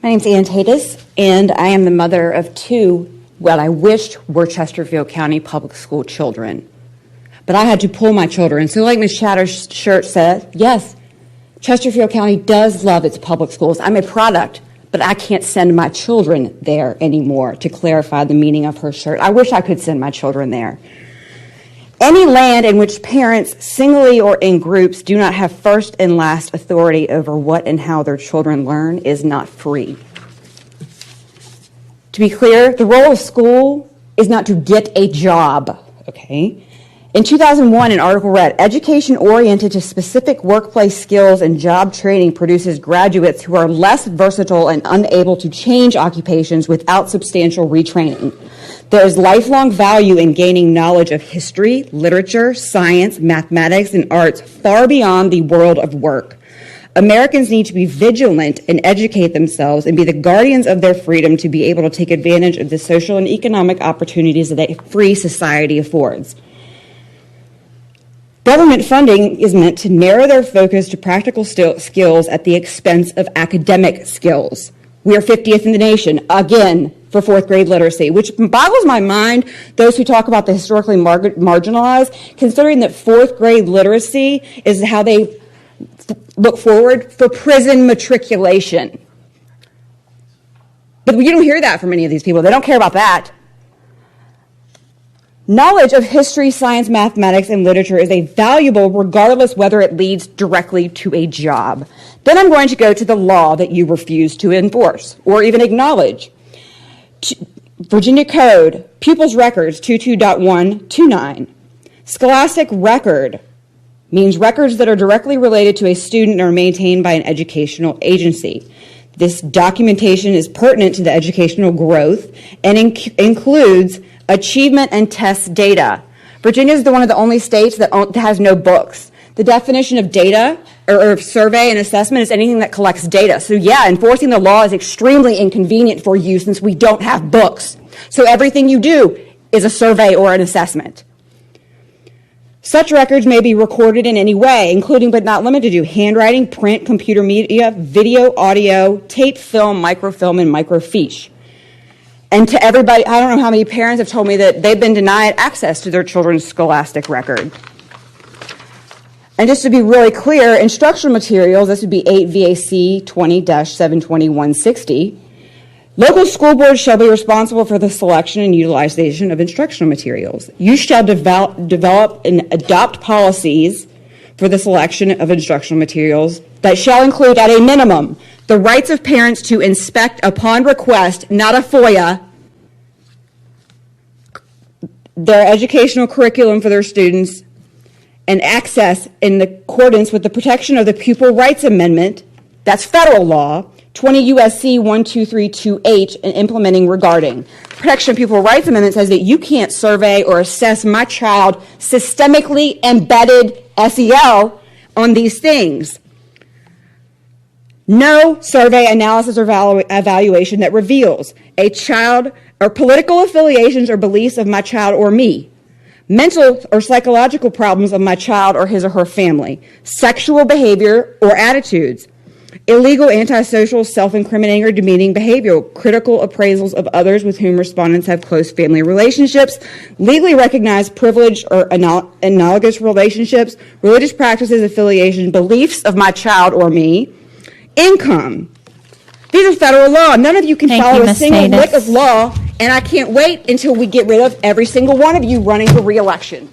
My name's Ann Tatus, and I am the mother of two what I wished were Chesterfield County public school children. But I had to pull my children. So like Ms. Chattershirt said, yes, Chesterfield County does love its public schools. I'm a product, but I can't send my children there anymore, to clarify the meaning of her shirt. I wish I could send my children there. Any land in which parents, singly or in groups, do not have first and last authority over what and how their children learn is not free. To be clear, the role of school is not to get a job, okay? In 2001, an article read, "Education oriented to specific workplace skills and job training produces graduates who are less versatile and unable to change occupations without substantial retraining. There is lifelong value in gaining knowledge of history, literature, science, mathematics, and arts far beyond the world of work. Americans need to be vigilant and educate themselves and be the guardians of their freedom to be able to take advantage of the social and economic opportunities that a free society affords. Government funding is meant to narrow their focus to practical skills at the expense of academic skills. We are 50th in the nation, again, for fourth grade literacy, which boggles my mind, those who talk about the historically marginalized, considering that fourth grade literacy is how they look forward for prison matriculation. But you don't hear that from any of these people. They don't care about that. Knowledge of history, science, mathematics, and literature is valuable regardless whether it leads directly to a job. Then I'm going to go to the law that you refuse to enforce or even acknowledge. Virginia Code, Pupils Records 22.129. Scholastic record means records that are directly related to a student and are maintained by an educational agency. This documentation is pertinent to the educational growth and includes achievement and test data. Virginia is one of the only states that has no books. The definition of data or survey and assessment is anything that collects data. So yeah, enforcing the law is extremely inconvenient for you since we don't have books. So everything you do is a survey or an assessment. Such records may be recorded in any way, including but not limited to handwriting, print, computer media, video, audio, tape, film, microfilm, and microfiche. And to everybody, I don't know how many parents have told me that they've been denied access to their children's scholastic record. And just to be really clear, instructional materials, this would be 8 VAC 20-72160, local school boards shall be responsible for the selection and utilization of instructional materials. You shall develop and adopt policies for the selection of instructional materials that shall include, at a minimum, the rights of parents to inspect upon request, not a FOIA, their educational curriculum for their students and access in accordance with the protection of the Pupil Rights Amendment, that's federal law, 20 U.S.C. 1232H, and implementing regarding. Protection of Pupil Rights Amendment says that you can't survey or assess my child systemically embedded SEL on these things. No survey, analysis, or evaluation that reveals a child or political affiliations or beliefs of my child or me, mental or psychological problems of my child or his or her family, sexual behavior or attitudes, illegal, antisocial, self-incriminating, or demeaning behavior, critical appraisals of others with whom respondents have close family relationships, legally recognized privileged or analogous relationships, religious practices, affiliation, beliefs of my child or me, income. These are federal law. None of you can follow a single lick of law, and I can't wait until we get rid of every single one of you running for re-election.